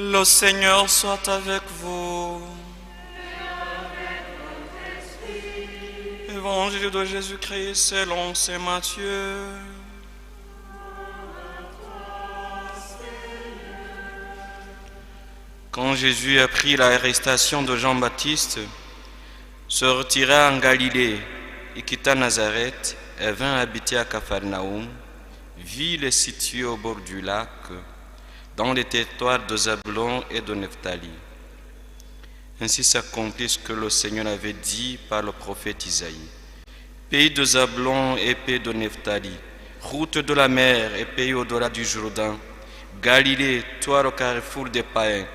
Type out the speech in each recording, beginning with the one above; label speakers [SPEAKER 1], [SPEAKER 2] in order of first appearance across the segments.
[SPEAKER 1] Le Seigneur soit avec vous. Évangile de Jésus-Christ selon saint Matthieu. Quand Jésus apprit l'arrestation de Jean-Baptiste, se retira en Galilée et quitta Nazareth et vint habiter à Capharnaüm, ville située au bord du lac, dans les territoires de Zabulon et de Nephtali. Ainsi s'accomplit ce que le Seigneur avait dit par le prophète Isaïe. Pays de Zabulon et pays de Nephtali, route de la mer et pays au-delà du Jourdain, Galilée, toi le carrefour des païens,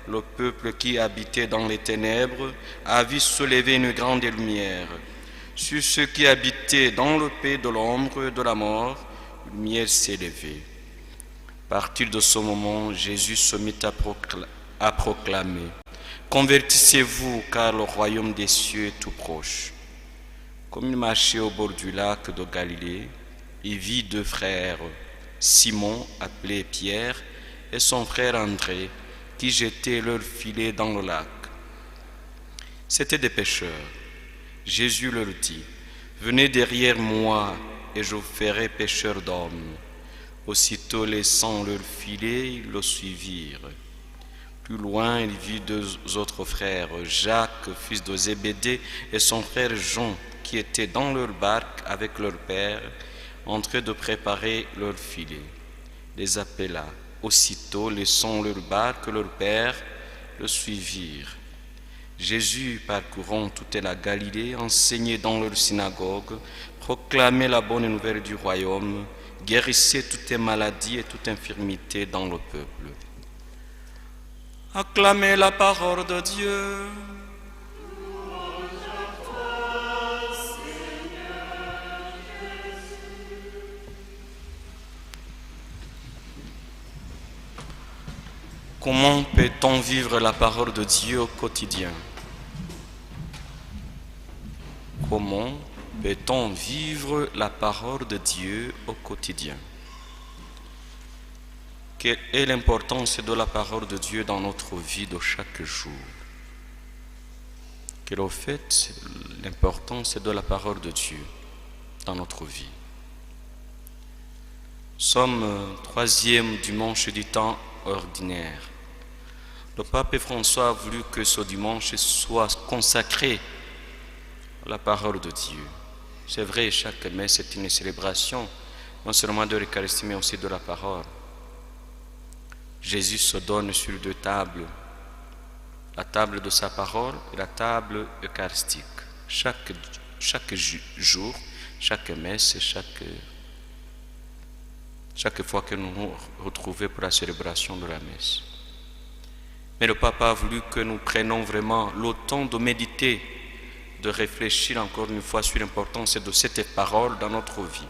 [SPEAKER 1] le peuple qui habitait dans les ténèbres a vu se lever une grande lumière. Sur ceux qui habitaient dans le pays de l'ombre de la mort, une lumière s'est levée. À partir de ce moment, Jésus se mit à proclamer « Convertissez-vous, car le royaume des cieux est tout proche. » Comme il marchait au bord du lac de Galilée, il vit deux frères, Simon, appelé Pierre, et son frère André, qui jetaient leurs filets dans le lac. C'étaient des pêcheurs. Jésus leur dit « Venez derrière moi, et je vous ferai pêcheurs d'hommes. » Aussitôt laissant leurs filets, ils le suivirent. Plus loin, il vit deux autres frères, Jacques, fils de Zébédée, et son frère Jean, qui étaient dans leur barque avec leur père, en train de préparer leurs filets. Les appela. Aussitôt, laissant leur barque, leur père, le suivirent. Jésus, parcourant toute la Galilée, enseignait dans leur synagogue, proclamait la bonne nouvelle du royaume, guérissait toutes les maladies et toute infirmité dans le peuple. Acclamez la parole de Dieu. Comment peut-on vivre la parole de Dieu au quotidien? Comment peut-on vivre la parole de Dieu au quotidien? Quelle est l'importance de la parole de Dieu dans notre vie de chaque jour? Quelle est au fait l'importance de la parole de Dieu dans notre vie? Nous sommes troisième dimanche du temps ordinaire. Le pape François a voulu que ce dimanche soit consacré à la parole de Dieu. C'est vrai, chaque messe est une célébration, non seulement de l'Eucharistie, mais aussi de la parole. Jésus se donne sur deux tables, la table de sa parole et la table eucharistique. Chaque jour, chaque messe, chaque fois que nous nous retrouvons pour la célébration de la messe. Mais le Papa a voulu que nous prenions vraiment le temps de méditer, de réfléchir encore une fois sur l'importance de cette parole dans notre vie.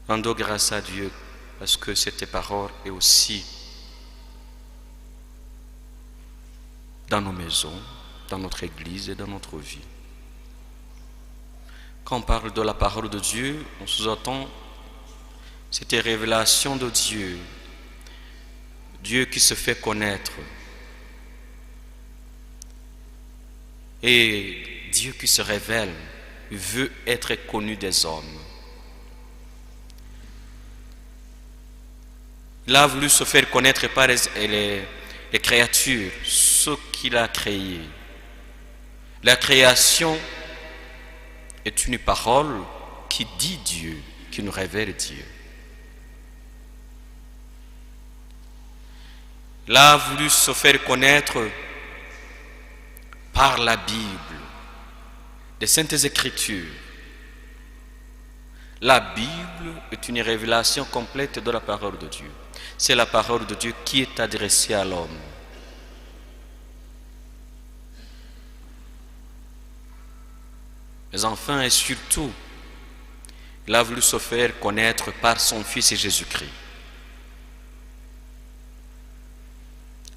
[SPEAKER 1] Rendons grâce à Dieu parce que cette parole est aussi dans nos maisons, dans notre église et dans notre vie. Quand on parle de la parole de Dieu, on sous-entend cette révélation de Dieu, Dieu qui se fait connaître et Dieu qui se révèle, veut être connu des hommes. Il a voulu se faire connaître par les créatures, ce qu'il a créé. La création est une parole qui dit Dieu, qui nous révèle Dieu. Il a voulu se faire connaître par la Bible, les Saintes Écritures. La Bible est une révélation complète de la parole de Dieu. C'est la parole de Dieu qui est adressée à l'homme. Mais enfin et surtout, il a voulu se faire connaître par son Fils Jésus-Christ.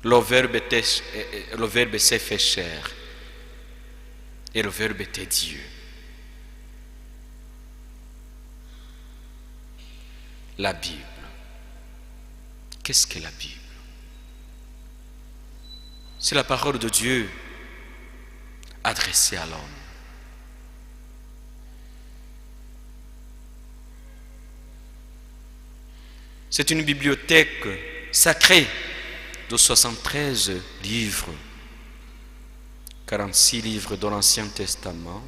[SPEAKER 1] Le Verbe s'est fait chair et le Verbe était Dieu. La Bible. Qu'est-ce que la Bible? C'est la parole de Dieu adressée à l'homme. C'est une bibliothèque sacrée de 73 livres, 46 livres de l'Ancien Testament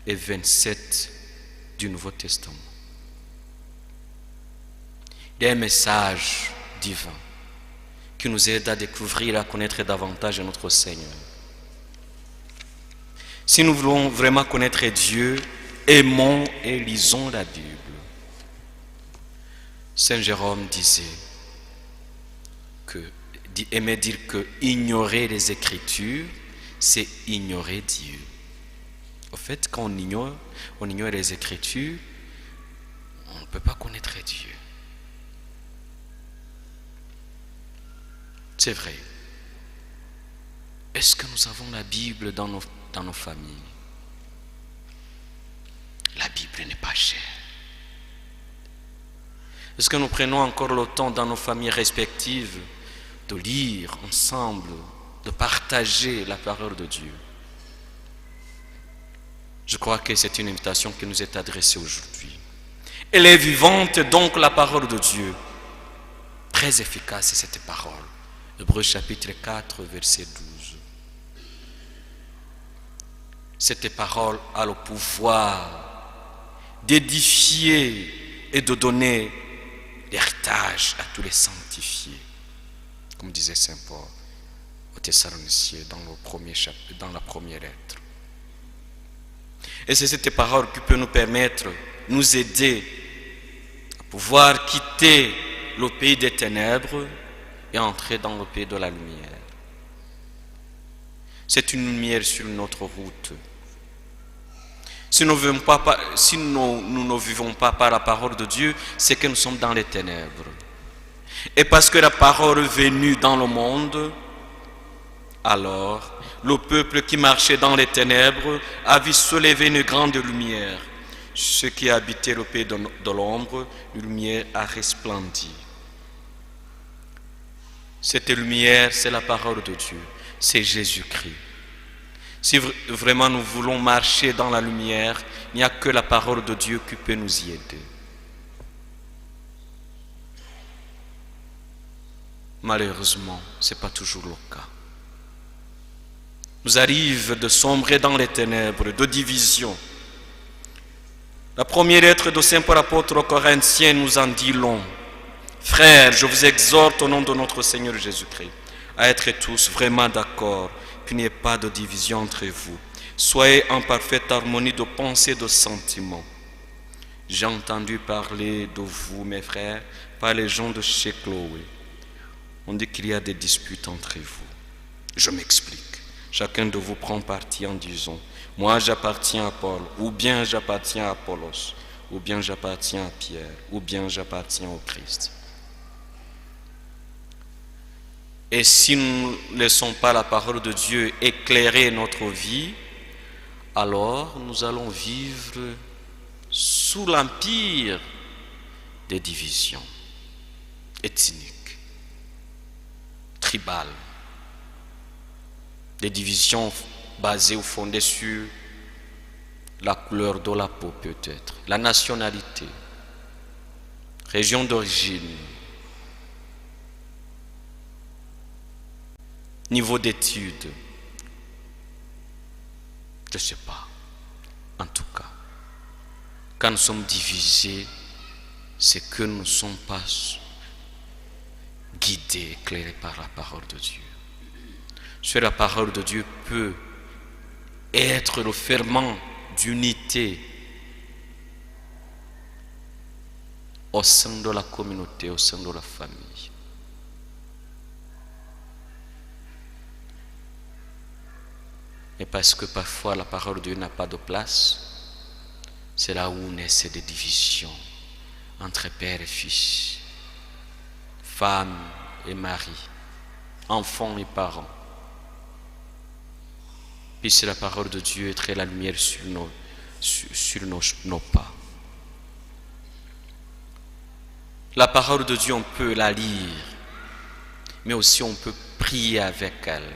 [SPEAKER 1] et 27 du Nouveau Testament. Il y a un message divin qui nous aide à découvrir et à connaître davantage notre Seigneur. Si nous voulons vraiment connaître Dieu, aimons et lisons la Bible. Saint Jérôme aimait dire que ignorer les Écritures, c'est ignorer Dieu. Au fait, quand on ignore les Écritures, on ne peut pas connaître Dieu. C'est vrai. Est-ce que nous avons la Bible dans nos familles? La Bible n'est pas chère. Est-ce que nous prenons encore le temps dans nos familles respectives de lire ensemble, de partager la parole de Dieu? Je crois que c'est une invitation qui nous est adressée aujourd'hui. Elle est vivante, donc, la parole de Dieu. Très efficace, cette parole. Hébreux chapitre 4, verset 12. Cette parole a le pouvoir d'édifier et de donner l'héritage à tous les sanctifiés. Comme disait Saint Paul aux Thessaloniciens dans la première lettre. Et c'est cette parole qui peut nous permettre, nous aider à pouvoir quitter le pays des ténèbres et entrer dans le pays de la lumière. C'est une lumière sur notre route. Si nous ne vivons pas par la parole de Dieu, c'est que nous sommes dans les ténèbres. Et parce que la parole est venue dans le monde, alors le peuple qui marchait dans les ténèbres a vu se lever une grande lumière. Ceux qui habitaient le pays de l'ombre, une lumière a resplendi. Cette lumière, c'est la parole de Dieu, c'est Jésus-Christ. Si vraiment nous voulons marcher dans la lumière, il n'y a que la parole de Dieu qui peut nous y aider. Malheureusement, ce n'est pas toujours le cas. Nous arrive de sombrer dans les ténèbres, de division. La première lettre de Saint Paul apôtre aux Corinthiens nous en dit long. Frères, je vous exhorte au nom de notre Seigneur Jésus-Christ à être tous vraiment d'accord, qu'il n'y ait pas de division entre vous. Soyez en parfaite harmonie de pensée et de sentiments. J'ai entendu parler de vous, mes frères, par les gens de chez Chloé. On dit qu'il y a des disputes entre vous. Je m'explique. Chacun de vous prend parti en disant, moi j'appartiens à Paul, ou bien j'appartiens à Apollos, ou bien j'appartiens à Pierre, ou bien j'appartiens au Christ. Et si nous ne laissons pas la parole de Dieu éclairer notre vie, alors nous allons vivre sous l'empire des divisions ethniques, tribales, des divisions basées ou fondées sur la couleur de la peau peut-être, la nationalité, région d'origine, niveau d'études, je ne sais pas. En tout cas, quand nous sommes divisés, c'est que nous ne sommes pas guidés, éclairés par la parole de Dieu. Seule la parole de Dieu peut être le ferment d'unité au sein de la communauté, au sein de la famille. Et parce que parfois la parole de Dieu n'a pas de place, c'est là où naissent des divisions entre père et fils, femme et mari, enfants et parents. Puisse la parole de Dieu être la lumière sur nos pas. La parole de Dieu, on peut la lire, mais aussi on peut prier avec elle.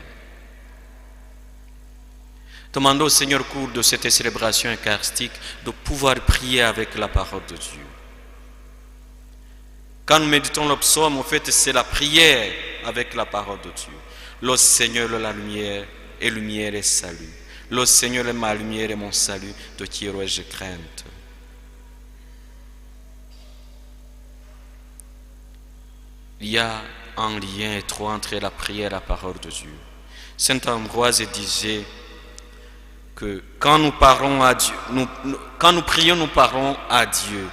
[SPEAKER 1] Demandons au Seigneur au cours de cette célébration eucharistique de pouvoir prier avec la parole de Dieu. Quand nous méditons le psaume, en fait, c'est la prière avec la parole de Dieu. Le Seigneur est la lumière, et lumière est salut. Le Seigneur est ma lumière et mon salut, de qui aurais-je crainte? Il y a un lien étroit entre la prière et la parole de Dieu. Saint Ambroise disait que quand nous parlons à Dieu, quand nous prions, nous parlons à Dieu.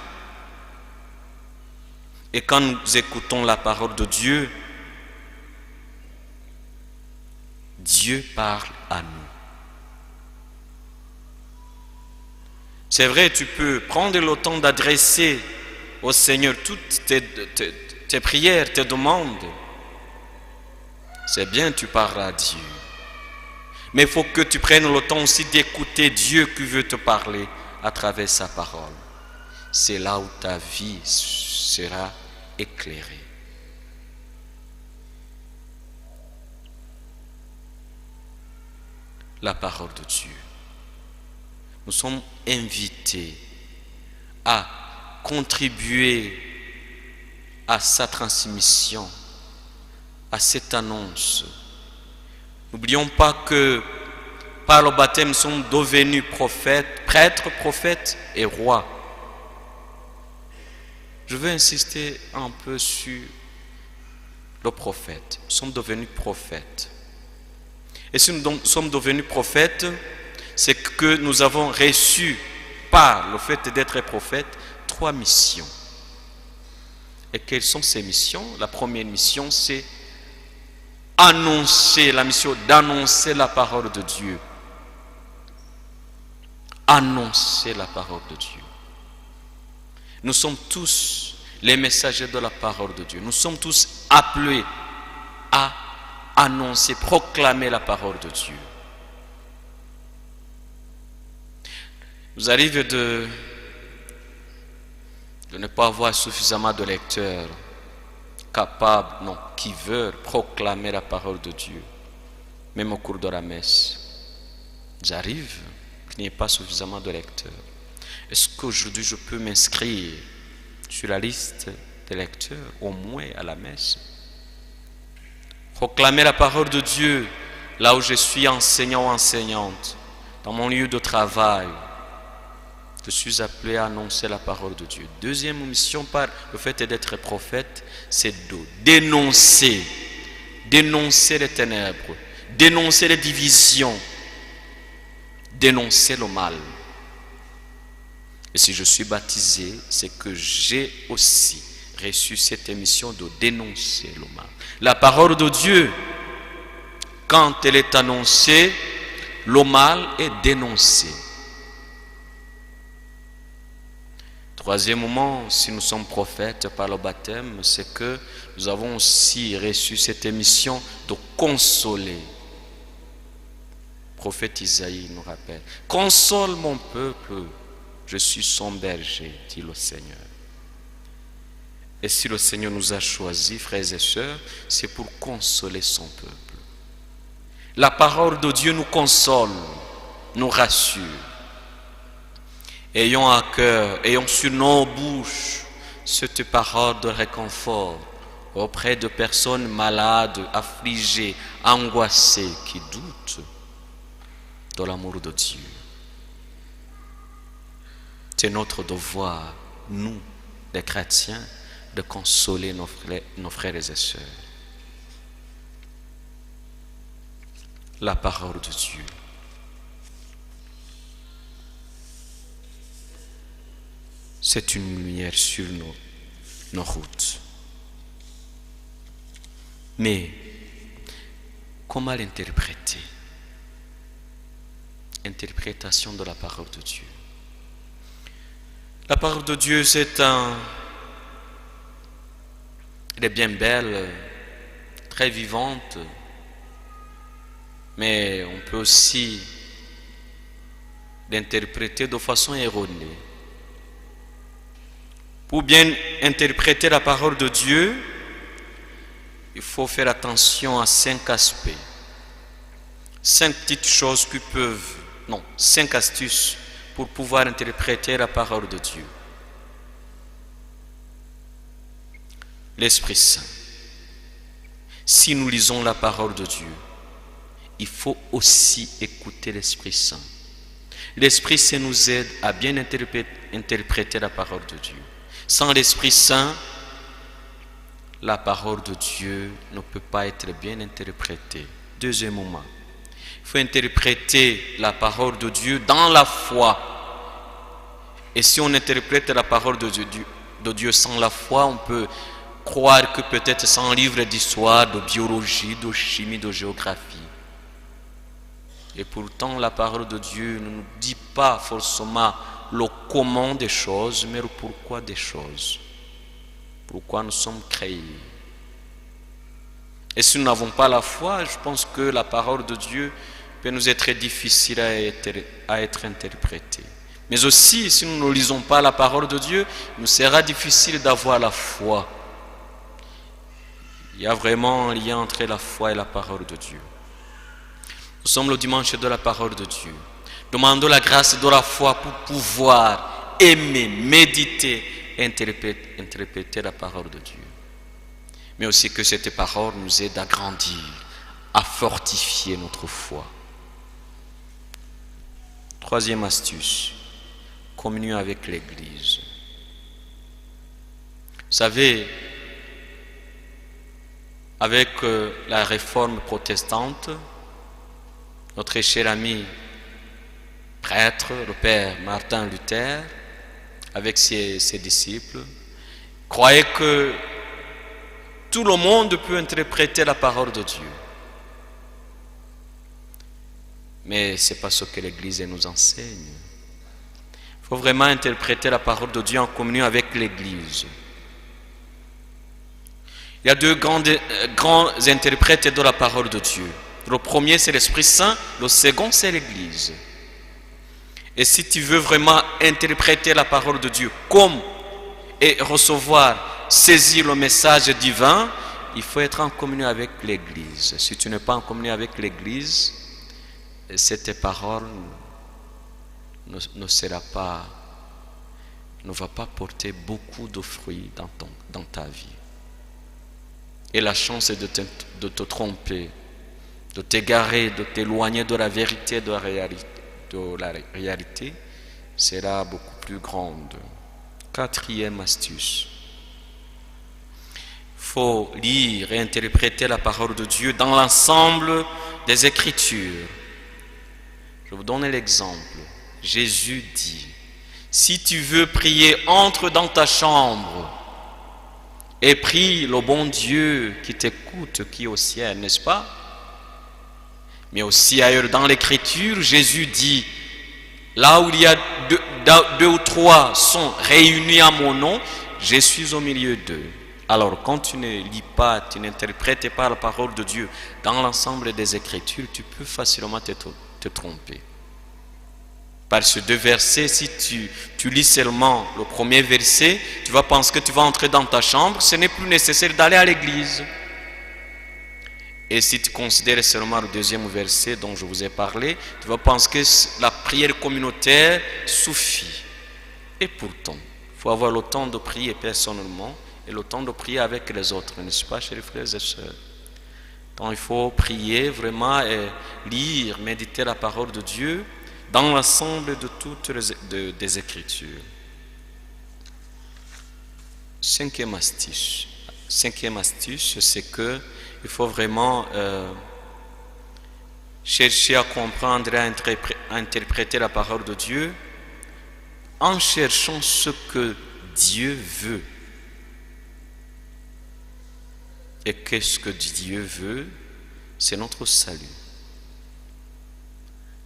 [SPEAKER 1] Et quand nous écoutons la parole de Dieu, Dieu parle à nous. C'est vrai, tu peux prendre le temps d'adresser au Seigneur toutes tes prières, tes demandes. C'est bien, tu parles à Dieu. Mais il faut que tu prennes le temps aussi d'écouter Dieu qui veut te parler à travers sa parole. C'est là où ta vie sera éclairée. La parole de Dieu. Nous sommes invités à contribuer à sa transmission, à cette annonce. N'oublions pas que par le baptême, nous sommes devenus prophètes, prêtres, prophètes et rois. Je veux insister un peu sur le prophète. Nous sommes devenus prophètes. Et si nous sommes devenus prophètes, c'est que nous avons reçu, par le fait d'être prophètes, 3 missions. Et quelles sont ces missions? La première mission, c'est annoncer, la mission d'annoncer la parole de Dieu. Annoncer la parole de Dieu. Nous sommes tous les messagers de la parole de Dieu. Nous sommes tous appelés à annoncer, proclamer la parole de Dieu. Nous arrive de ne pas avoir suffisamment de lecteurs capables, non, qui veulent proclamer la parole de Dieu, même au cours de la messe. J'arrive qu'il n'y ait pas suffisamment de lecteurs. Est-ce qu'aujourd'hui je peux m'inscrire sur la liste des lecteurs, au moins à la messe? Proclamer la parole de Dieu là où je suis enseignant ou enseignante, dans mon lieu de travail. Je suis appelé à annoncer la parole de Dieu. Deuxième mission par le fait d'être prophète, c'est de dénoncer les ténèbres, dénoncer les divisions, dénoncer le mal. Et si je suis baptisé, c'est que j'ai aussi reçu cette mission de dénoncer le mal. La parole de Dieu, quand elle est annoncée, le mal est dénoncé. Troisièmement, si nous sommes prophètes par le baptême, c'est que nous avons aussi reçu cette mission de consoler. Le prophète Isaïe nous rappelle: console mon peuple, je suis son berger, dit le Seigneur. Et si le Seigneur nous a choisis, frères et sœurs, c'est pour consoler son peuple. La parole de Dieu nous console, nous rassure. Ayons à cœur, ayons sur nos bouches cette parole de réconfort auprès de personnes malades, affligées, angoissées, qui doutent de l'amour de Dieu. C'est notre devoir, nous, les chrétiens, de consoler nos frères et sœurs. La parole de Dieu. C'est une lumière sur nos routes. Mais comment l'interpréter? Interprétation de la parole de Dieu. La parole de Dieu, elle est bien belle, très vivante, mais on peut aussi l'interpréter de façon erronée. Pour bien interpréter la parole de Dieu, il faut faire attention à 5 aspects. 5 petites choses qui peuvent, non, 5 astuces pour pouvoir interpréter la parole de Dieu. L'Esprit Saint. Si nous lisons la parole de Dieu, il faut aussi écouter l'Esprit Saint. L'Esprit Saint nous aide à bien interpréter la parole de Dieu. Sans l'Esprit Saint, la parole de Dieu ne peut pas être bien interprétée. Deuxièmement, il faut interpréter la parole de Dieu dans la foi. Et si on interprète la parole de Dieu sans la foi, on peut croire que peut-être c'est un livre d'histoire, de biologie, de chimie, de géographie. Et pourtant, la parole de Dieu ne nous dit pas forcément le comment des choses, mais le pourquoi des choses. Pourquoi nous sommes créés. Et si nous n'avons pas la foi, je pense que la parole de Dieu peut nous être difficile à être interprétée. Mais aussi, si nous ne lisons pas la parole de Dieu, il nous sera difficile d'avoir la foi. Il y a vraiment un lien entre la foi et la parole de Dieu. Nous sommes le dimanche de la parole de Dieu. Demandons la grâce de la foi pour pouvoir aimer, méditer et interpréter la parole de Dieu. Mais aussi que cette parole nous aide à grandir, à fortifier notre foi. Troisième astuce, communion avec l'Église. Vous savez, avec la réforme protestante, notre cher ami prêtre, le père Martin Luther, avec ses disciples, croyait que tout le monde peut interpréter la parole de Dieu. Mais ce n'est pas ce que l'Église nous enseigne. Il faut vraiment interpréter la parole de Dieu en communion avec l'Église. Il y a deux grands interprètes de la parole de Dieu. Le premier, c'est l'Esprit Saint. Le second, c'est l'Église. Et si tu veux vraiment interpréter la parole de Dieu comme et recevoir, saisir le message divin, il faut être en communion avec l'Église. Si tu n'es pas en communion avec l'Église, cette parole ne va pas porter beaucoup de fruits dans ta vie. Et la chance de te tromper, de t'égarer, de t'éloigner de la vérité, de la réalité, sera beaucoup plus grande. Quatrième astuce. Il faut lire et interpréter la parole de Dieu dans l'ensemble des Écritures. Je vous donne l'exemple. Jésus dit, si tu veux prier, entre dans ta chambre et prie le bon Dieu qui t'écoute, qui est au ciel, n'est-ce pas? Mais aussi ailleurs dans l'Écriture, Jésus dit, là où il y a deux ou trois sont réunis à mon nom, je suis au milieu d'eux. Alors quand tu ne lis pas, tu n'interprètes pas la parole de Dieu dans l'ensemble des Écritures, tu peux facilement te tromper. Par ces deux versets, si tu lis seulement le premier verset, tu vas penser que tu vas entrer dans ta chambre, ce n'est plus nécessaire d'aller à l'église. Et si tu considères seulement le deuxième verset dont je vous ai parlé, tu vas penser que la prière communautaire suffit. Et pourtant, il faut avoir le temps de prier personnellement et le temps de prier avec les autres, n'est-ce pas, chers frères et sœurs? Donc il faut prier vraiment et lire, méditer la parole de Dieu dans l'ensemble de toutes des Écritures. Cinquième astuce, c'est que il faut vraiment chercher à comprendre et à interpréter la parole de Dieu en cherchant ce que Dieu veut. Et qu'est-ce que Dieu veut? C'est notre salut.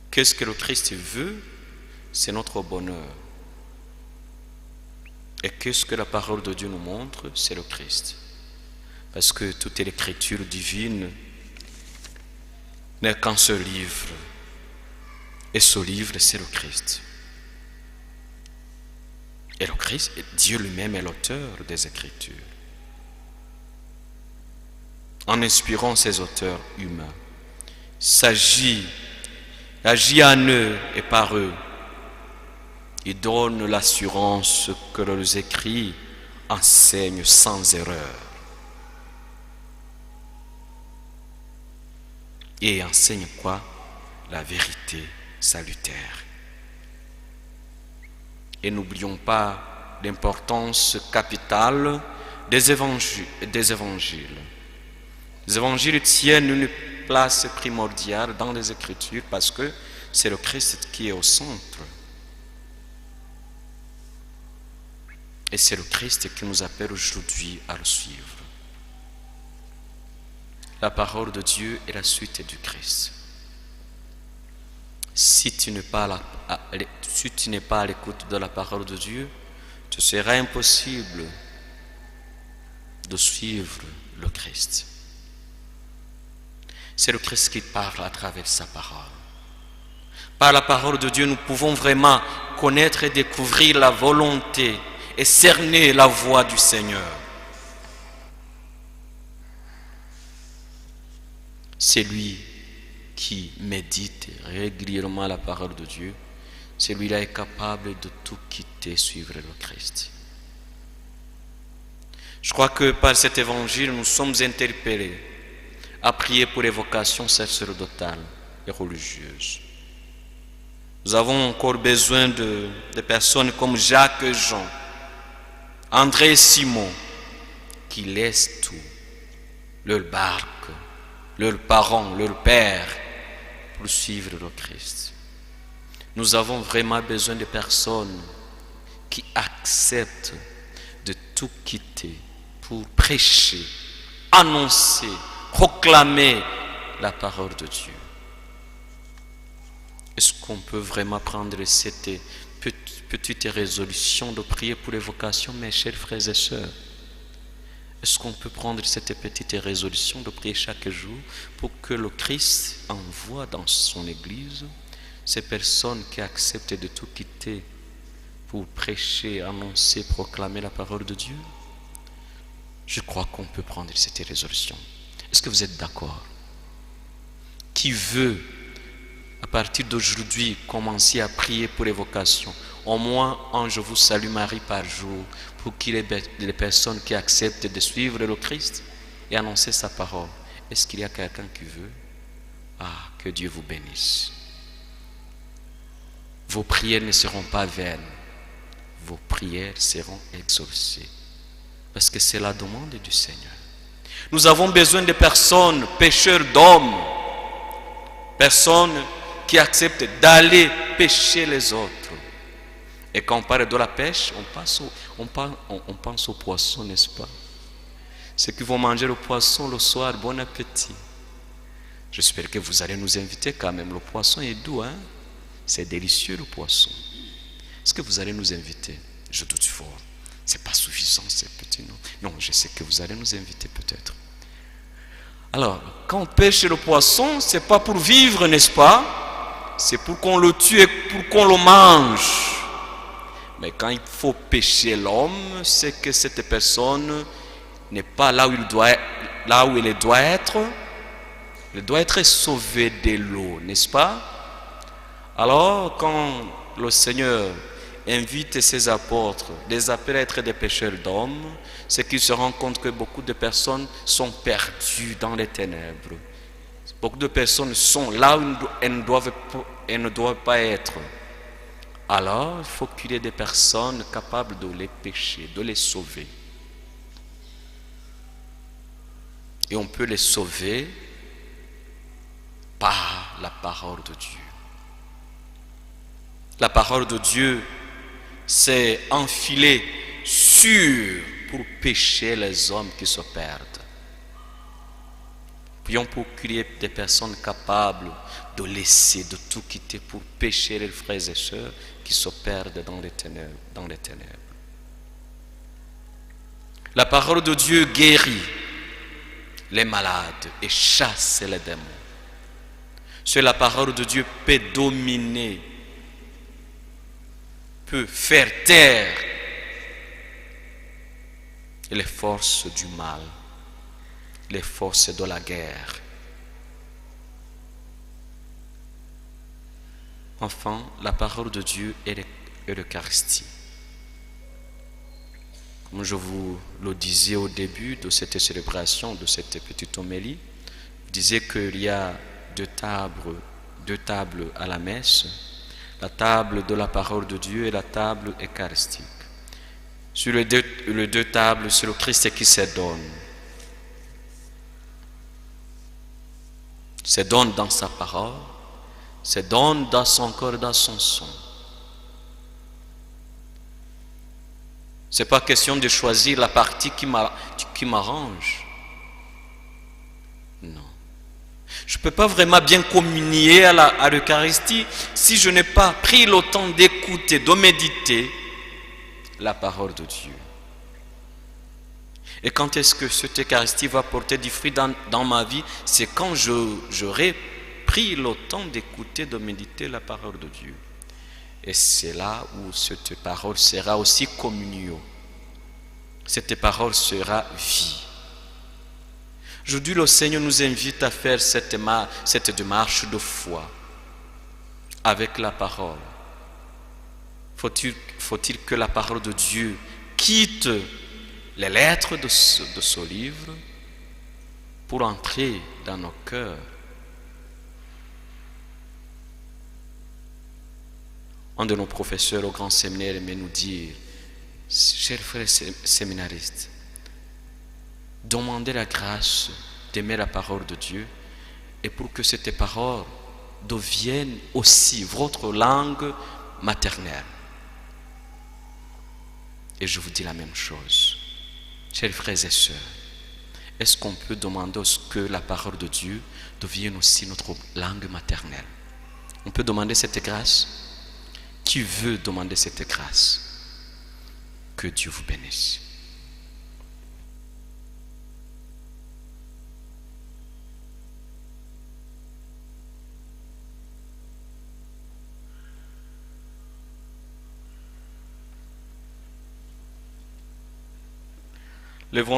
[SPEAKER 1] Qu'est-ce que le Christ veut? C'est notre bonheur. Et qu'est-ce que la parole de Dieu nous montre? C'est le Christ. Parce que toute l'écriture divine n'est qu'un seul livre. Et ce livre, c'est le Christ. Et le Christ, Dieu lui-même est l'auteur des Écritures. en inspirant ces auteurs humains, agit en eux et par eux. Il donne l'assurance que leurs écrits enseignent sans erreur. Et enseignent quoi? La vérité salutaire. Et n'oublions pas l'importance capitale des évangiles. Les évangiles tiennent une place primordiale dans les Écritures parce que c'est le Christ qui est au centre. Et c'est le Christ qui nous appelle aujourd'hui à le suivre. La parole de Dieu est la suite du Christ. Si tu n'es pas à l'écoute de la parole de Dieu, ce sera impossible de suivre le Christ. C'est le Christ qui parle à travers sa parole. Par la parole de Dieu, nous pouvons vraiment connaître et découvrir la volonté et cerner la voix du Seigneur. C'est lui qui médite régulièrement la parole de Dieu. Celui-là est capable de tout quitter, suivre le Christ. Je crois que par cet évangile, nous sommes interpellés à prier pour les vocations sacerdotales et religieuses. Nous avons encore besoin de personnes comme Jacques et Jean, André et Simon, qui laissent tout, leur barque, leurs parents, leur père, pour suivre le Christ. Nous avons vraiment besoin de personnes qui acceptent de tout quitter pour prêcher, annoncer, proclamer la parole de Dieu. Est-ce qu'on peut vraiment prendre cette petite résolution de prier pour les vocations, mes chers frères et sœurs? Est-ce qu'on peut prendre cette petite résolution de prier chaque jour pour que le Christ envoie dans son Église ces personnes qui acceptent de tout quitter pour prêcher, annoncer, proclamer la parole de Dieu? Je crois qu'on peut prendre cette résolution. Est-ce que vous êtes d'accord? Qui veut, à partir d'aujourd'hui, commencer à prier pour les vocations? Au moins un Je vous salue Marie par jour, pour qu'il y ait des personnes qui acceptent de suivre le Christ et annoncer sa parole. Est-ce qu'il y a quelqu'un qui veut? Ah, que Dieu vous bénisse. Vos prières ne seront pas vaines. Vos prières seront exaucées. Parce que c'est la demande du Seigneur. Nous avons besoin de personnes, pécheurs d'hommes, personnes qui acceptent d'aller pêcher les autres. Et quand on parle de la pêche, on pense au poisson, n'est-ce pas? Ceux qui vont manger le poisson le soir, bon appétit. J'espère que vous allez nous inviter quand même. Le poisson est doux, hein? C'est délicieux le poisson. Est-ce que vous allez nous inviter? Je doute fort. C'est pas suffisant, c'est petit, non? Non, je sais que vous allez nous inviter peut-être. Alors, quand on pêche le poisson, c'est pas pour vivre, n'est-ce pas? C'est pour qu'on le tue et pour qu'on le mange. Mais quand il faut pêcher l'homme, c'est que cette personne n'est pas là où il doit être. Il doit être sauvé de l'eau, n'est-ce pas? Alors, quand le Seigneur invite ses apôtres, les appelle à être des pêcheurs d'hommes, c'est qu'il se rend compte que beaucoup de personnes sont perdues dans les ténèbres. Beaucoup de personnes sont là où elles ne doivent pas être. Alors, il faut qu'il y ait des personnes capables de les pêcher, de les sauver. Et on peut les sauver par la parole de Dieu. La parole de Dieu s'est enfilée sur pour pêcher les hommes qui se perdent. Prions pour qu'il y ait des personnes capables de laisser, de tout quitter pour pêcher les frères et sœurs qui se perdent dans les ténèbres. La parole de Dieu guérit les malades et chasse les démons. Seule la parole de Dieu peut dominer, peut faire taire les forces du mal. les forces de la guerre. Enfin, la parole de Dieu est l'Eucharistie. Comme je vous le disais au début de cette célébration, de cette petite homélie, je disais qu'il y a deux tables à la messe, la table de la parole de Dieu et la table eucharistique. Sur les deux tables, c'est le Christ qui se donne. Se donne dans sa parole, se donne dans son corps et dans son sang. Ce n'est pas question de choisir la partie qui m'arrange. Non. Je ne peux pas vraiment bien communier à l'Eucharistie si je n'ai pas pris le temps d'écouter, de méditer la parole de Dieu. Et quand est-ce que cette Eucharistie va porter du fruit dans ma vie? C'est quand j'aurai pris le temps d'écouter, de méditer la parole de Dieu. Et c'est là où cette parole sera aussi communion. Cette parole sera vie. Aujourd'hui, le Seigneur nous invite à faire cette démarche de foi avec la parole. Faut-il que la parole de Dieu quitte les lettres de ce livre pour entrer dans nos cœurs? Un de nos professeurs au grand séminaire aimait nous dire: chers frères séminaristes, demandez la grâce d'aimer la parole de Dieu, et pour que cette parole devienne aussi votre langue maternelle. Et je vous dis la même chose, chers frères et sœurs, est-ce qu'on peut demander à ce que la parole de Dieu devienne aussi notre langue maternelle? On peut demander cette grâce? Qui veut demander cette grâce? Que Dieu vous bénisse. Lèvons-nous.